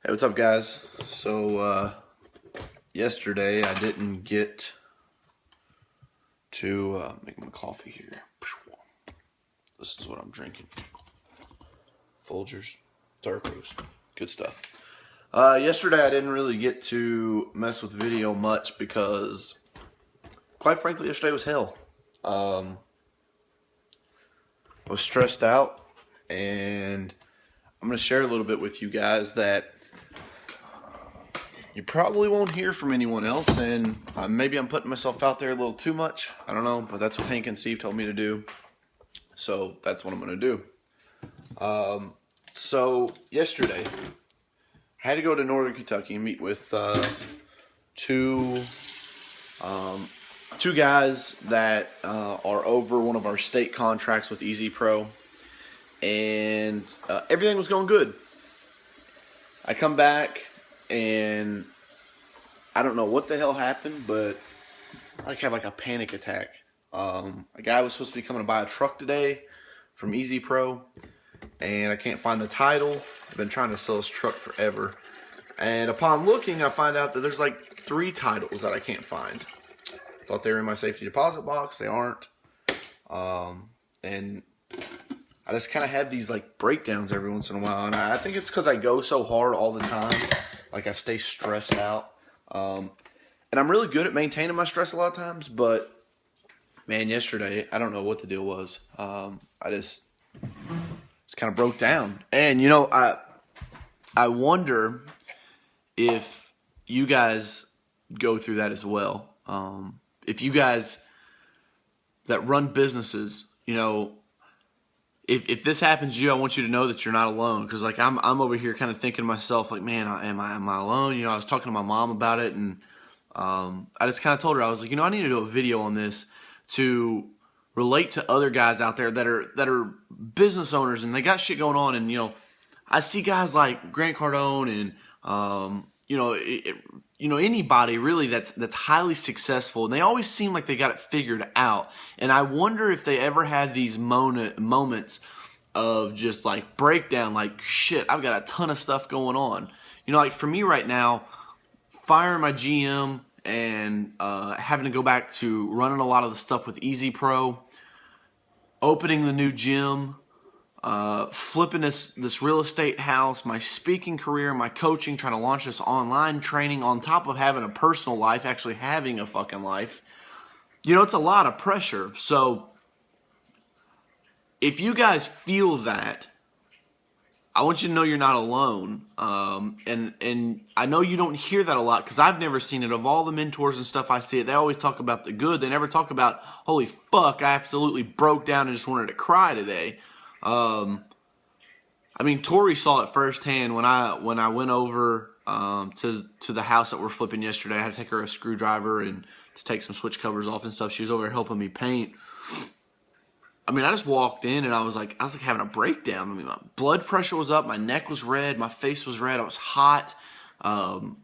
Hey, what's up, guys? So, yesterday I didn't get to make my coffee here. This is what I'm drinking. Folgers dark roast. Good stuff. Yesterday I didn't really get to mess with video much because, quite frankly, yesterday was hell. I was stressed out, and I'm going to share a little bit with you guys that you probably won't hear from anyone else, and maybe I'm putting myself out there a little too much. I don't know, but that's what Hank and Steve told me to do, so that's what I'm going to do. So yesterday, I had to go to Northern Kentucky and meet with two guys that are over one of our state contracts with Easy Pro, and everything was going good. I come back, and I don't know what the hell happened, but I have like a panic attack. A guy was supposed to be coming to buy a truck today from Easy Pro, and I can't find the title. I've been trying to sell this truck forever. And upon looking, I find out that there's like 3 titles that I can't find. Thought they were in my safety deposit box. They aren't. And I just kind of have these like breakdowns every once in a while. And I think it's because I go so hard all the time. Like I stay stressed out. And I'm really good at maintaining my stress a lot of times. But man, yesterday, I don't know what the deal was. I just kind of broke down. And you know, I wonder if you guys go through that as well. If you guys that run businesses, you know, if this happens to you, I want you to know that you're not alone. Because like I'm over here kind of thinking to myself, like, man, am I alone? You know, I was talking to my mom about it, and I just kind of told her, I was like, you know, I need to do a video on this to relate to other guys out there that are business owners and they got shit going on. And you know, I see guys like Grant Cardone and you know anybody really that's highly successful, and they always seem like they got it figured out. And I wonder if they ever had these moments of just like breakdown, like shit, I've got a ton of stuff going on. You know, like for me right now, firing my GM and having to go back to running a lot of the stuff with Easy Pro, opening the new gym, flipping this real estate house, my speaking career, my coaching, trying to launch this online training on top of having a personal life, actually having a fucking life. You know, it's a lot of pressure. So if you guys feel that, I want you to know you're not alone. And I know you don't hear that a lot because I've never seen it. Of all the mentors and stuff I see it, they always talk about the good. They never talk about, holy fuck, I absolutely broke down and just wanted to cry today. I mean, Tori saw it firsthand when I went over to the house that we're flipping yesterday. I had to take her a screwdriver and to take some switch covers off and stuff. She was over there helping me paint. I mean, I just walked in and I was like having a breakdown. I mean, my blood pressure was up, my neck was red, my face was red, I was hot, and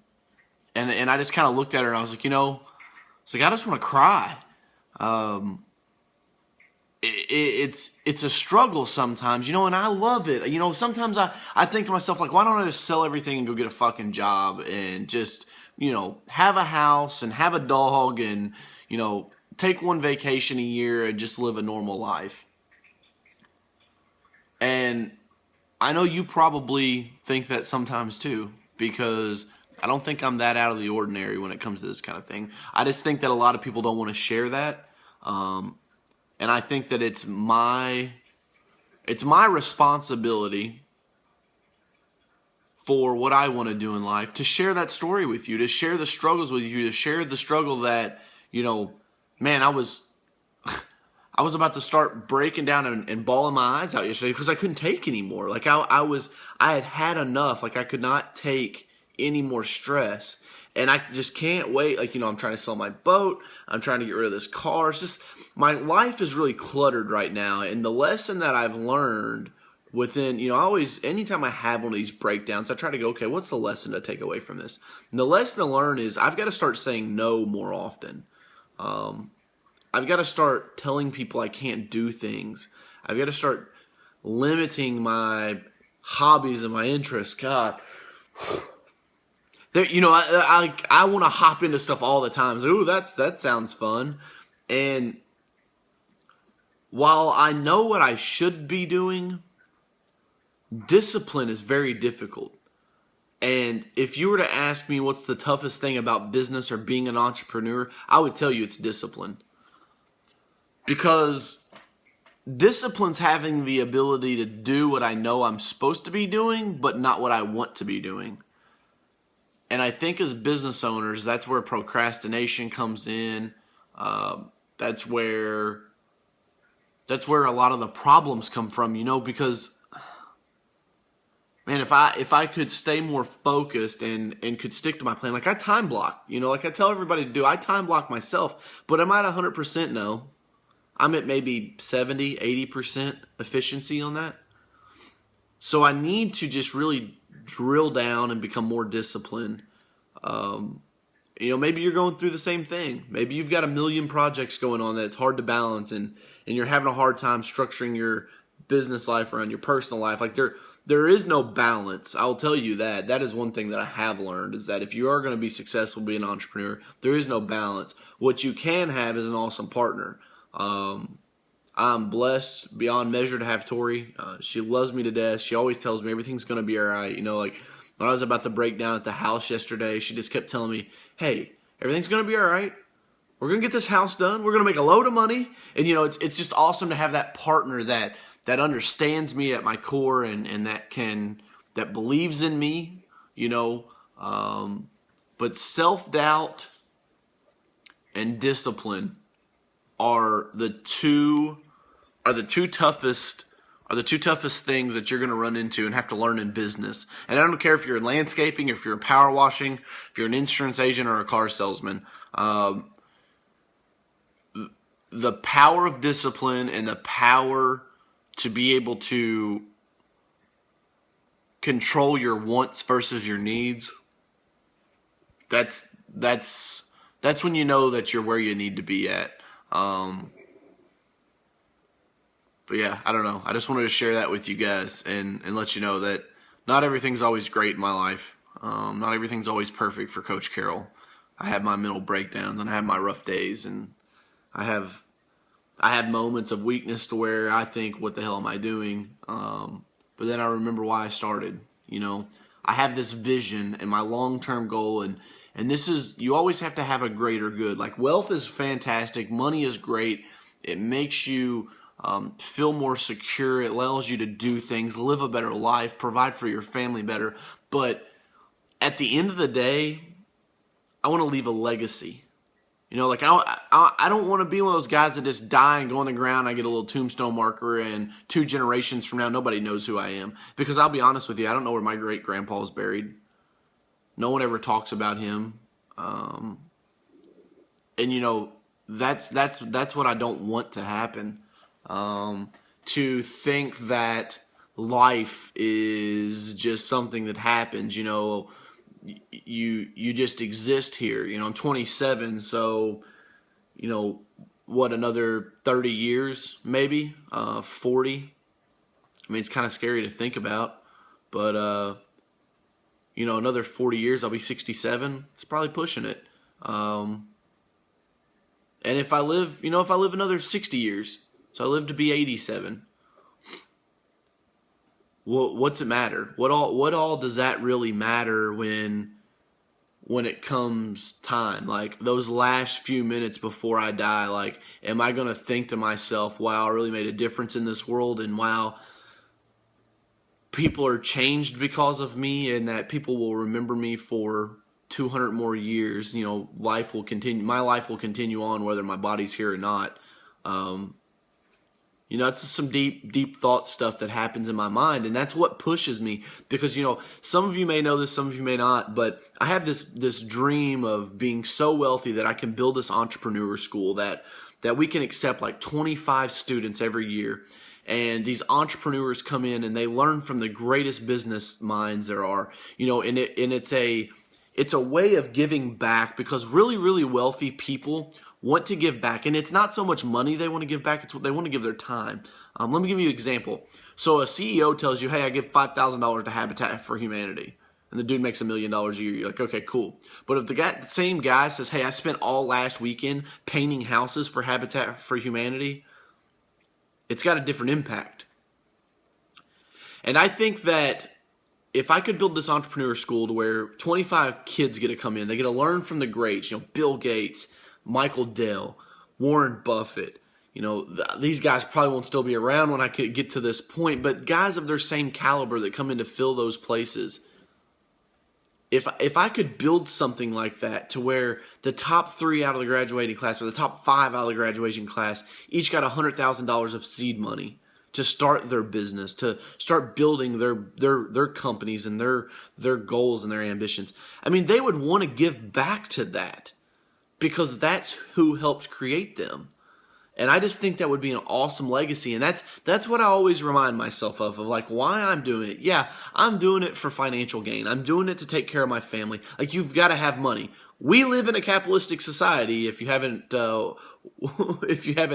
I just kind of looked at her and I was like, you know, it's like I just want to cry. It's a struggle sometimes, you know, and I love it. You know, sometimes I think to myself, like, why don't I just sell everything and go get a fucking job and just, you know, have a house and have a dog and, you know, take one vacation a year and just live a normal life. And I know you probably think that sometimes too, because I don't think I'm that out of the ordinary when it comes to this kind of thing. I just think that a lot of people don't want to share that. And I think that it's my responsibility for what I want to do in life to share that story with you, to share the struggles with you, to share the struggle that, you know, man, I was about to start breaking down and bawling my eyes out yesterday because I couldn't take anymore. Like I had enough. Like I could not take any more stress. And I just can't wait. Like, you know, I'm trying to sell my boat. I'm trying to get rid of this car. It's just, my life is really cluttered right now. And the lesson that I've learned within, you know, anytime I have one of these breakdowns, I try to go, okay, what's the lesson to take away from this? And the lesson to learn is I've got to start saying no more often. I've got to start telling people I can't do things. I've got to start limiting my hobbies and my interests. God, There, you know, I want to hop into stuff all the time. So, ooh, that sounds fun. And while I know what I should be doing, discipline is very difficult. And if you were to ask me what's the toughest thing about business or being an entrepreneur, I would tell you it's discipline. Because discipline's having the ability to do what I know I'm supposed to be doing, but not what I want to be doing. And I think as business owners, that's where procrastination comes in. That's where a lot of the problems come from, you know, because, man, if I could stay more focused and could stick to my plan, like I time block, you know, like I tell everybody to do, I time block myself, but am I at 100%? No. I'm at maybe 70, 80% efficiency on that. So I need to just really drill down and become more disciplined. You know, maybe you're going through the same thing. Maybe you've got a million projects going on that it's hard to balance, and you're having a hard time structuring your business life around your personal life. Like there is no balance. I'll tell you that. That is one thing that I have learned, is that if you are going to be successful being an entrepreneur, there is no balance. What you can have is an awesome partner. I'm blessed beyond measure to have Tori. She loves me to death. She always tells me everything's going to be all right. You know, like when I was about to break down at the house yesterday, she just kept telling me, hey, everything's going to be all right. We're going to get this house done. We're going to make a load of money. And, you know, it's just awesome to have that partner that understands me at my core and that believes in me, you know. But self-doubt and discipline are the two toughest things that you're going to run into and have to learn in business. And I don't care if you're in landscaping, if you're in power washing, if you're an insurance agent or a car salesman. The power of discipline and the power to be able to control your wants versus your needs, that's when you know that you're where you need to be at. But yeah, I don't know. I just wanted to share that with you guys and let you know that not everything's always great in my life. Not everything's always perfect for Coach Carroll. I have my mental breakdowns and I have my rough days, and I have moments of weakness to where I think, what the hell am I doing? But then I remember why I started. You know, I have this vision and my long-term goal, and this is, you always have to have a greater good. Like, wealth is fantastic. Money is great. It makes you feel more secure. It allows you to do things, live a better life, provide for your family better. But at the end of the day, I want to leave a legacy. You know, like I don't want to be one of those guys that just die and go on the ground. I get a little tombstone marker, and 2 generations from now, nobody knows who I am. Because I'll be honest with you, I don't know where my great-grandpa is buried. No one ever talks about him. And, you know, that's what I don't want to happen. To think that life is just something that happens, you know, you just exist here. You know, I'm 27, so, you know, what, another 30 years, maybe, 40. I mean, it's kind of scary to think about, but, you know, another 40 years, I'll be 67. It's probably pushing it. And if I live another 60 years, so I live to be 87. Well, what's it matter? What all does that really matter when it comes time? Like, those last few minutes before I die, like, am I going to think to myself, wow, I really made a difference in this world, and wow, people are changed because of me, and that people will remember me for 200 more years. You know, life will continue. My life will continue on whether my body's here or not. You know, it's just some deep thought stuff that happens in my mind, and that's what pushes me. Because, you know, some of you may know this, some of you may not, but I have this dream of being so wealthy that I can build this entrepreneur school that we can accept like 25 students every year. And these entrepreneurs come in and they learn from the greatest business minds there are. You know, and it's a way of giving back, because really, really wealthy people want to give back. And it's not so much money they want to give back, it's what they want to give their time. Let me give you an example. So a CEO tells you, hey, I give $5,000 to Habitat for Humanity. And and the dude makes $1 million a year. You're like, okay, cool. But if the same guy says, hey, I spent all last weekend painting houses for Habitat for Humanity, it's got a different impact. And I think that if I could build this entrepreneur school to where 25 kids get to come in, they get to learn from the greats, Bill Gates, Michael Dell, Warren Buffett, these guys probably won't still be around when I could get to this point, but guys of their same caliber that come in to fill those places. If I could build something like that to where the top 3 out of the graduating class or the top 5 out of the graduation class each got $100,000 of seed money to start their business, to start building their companies and their goals and their ambitions. I mean, they would want to give back to that because that's who helped create them. And I just think that would be an awesome legacy. And that's what I always remind myself of like why I'm doing it. Yeah, I'm doing it for financial gain. I'm doing it to take care of my family. Like, you've got to have money. We live in a capitalistic society, if you haven't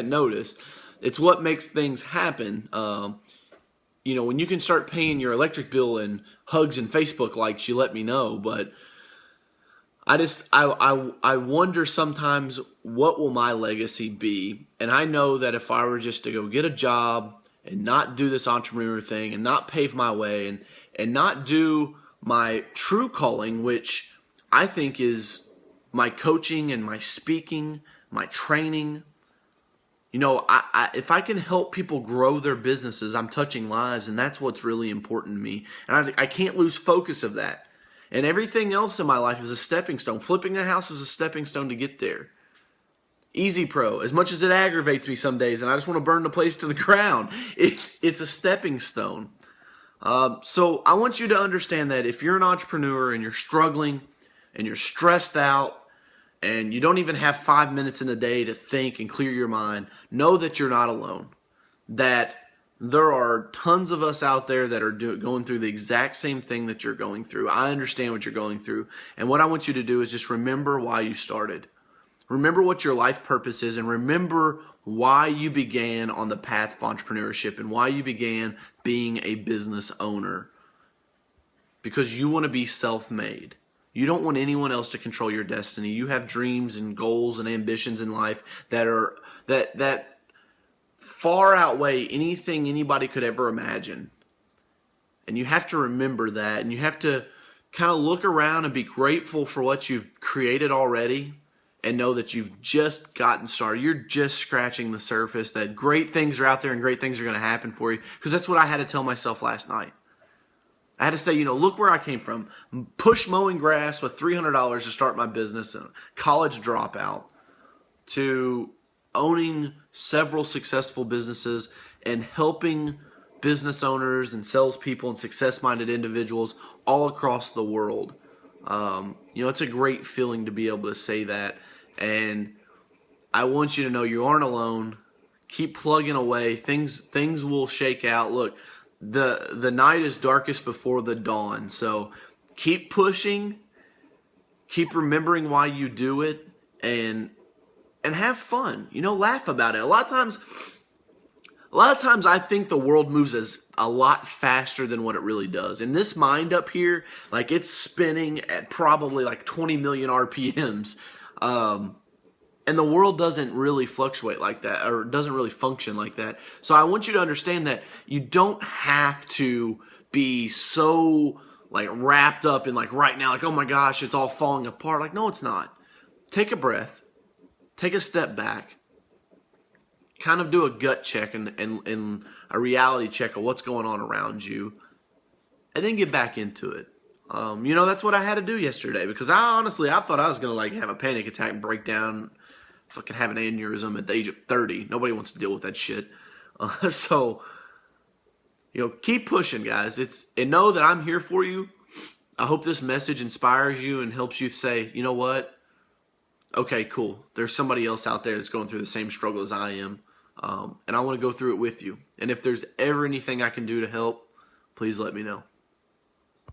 noticed. It's what makes things happen. When you can start paying your electric bill in hugs and Facebook likes, you let me know. But I wonder sometimes, what will my legacy be? And I know that if I were just to go get a job and not do this entrepreneur thing and not pave my way and not do my true calling, which I think is my coaching and my speaking, my training, if I can help people grow their businesses, I'm touching lives, and that's what's really important to me. And I can't lose focus of that. And everything else in my life is a stepping stone. Flipping a house is a stepping stone to get there. Easy Pro, as much as it aggravates me some days and I just want to burn the place to the ground, it's a stepping stone. So I want you to understand that if you're an entrepreneur and you're struggling and you're stressed out and you don't even have 5 minutes in the day to think and clear your mind, know that you're not alone. That there are tons of us out there that are going through the exact same thing that you're going through. I understand what you're going through. And what I want you to do is just remember why you started. Remember what your life purpose is, and remember why you began on the path of entrepreneurship and why you began being a business owner. Because you want to be self-made. You don't want anyone else to control your destiny. You have dreams and goals and ambitions in life that far outweigh anything anybody could ever imagine. And you have to remember that, and you have to kind of look around and be grateful for what you've created already and know that you've just gotten started. You're just scratching the surface, that great things are out there and great things are going to happen for you. Because that's what I had to tell myself last night. I had to say, look where I came from. Push mowing grass with $300 to start my business, a college dropout, to owning several successful businesses and helping business owners and salespeople and success-minded individuals all across the world. It's a great feeling to be able to say that. And I want you to know you aren't alone. Keep plugging away. Things will shake out. Look, the night is darkest before the dawn. So keep pushing. Keep remembering why you do it, and have fun. Laugh about it. A lot of times I think the world moves a lot faster than what it really does. And this mind up here, like, it's spinning at probably like 20 million RPMs. And the world doesn't really fluctuate like that, or doesn't really function like that. So I want you to understand that you don't have to be so like wrapped up in like right now, like, oh my gosh, it's all falling apart. Like, no, it's not. Take a breath. Take a step back. Kind of do a gut check and a reality check of what's going on around you. And then get back into it. That's what I had to do yesterday, because I thought I was going to like have a panic attack and break down, fucking have an aneurysm at the age of 30. Nobody wants to deal with that shit. So keep pushing, guys. And know that I'm here for you. I hope this message inspires you and helps you say, you know what? Okay, cool. There's somebody else out there that's going through the same struggle as I am. And I want to go through it with you. And if there's ever anything I can do to help, please let me know.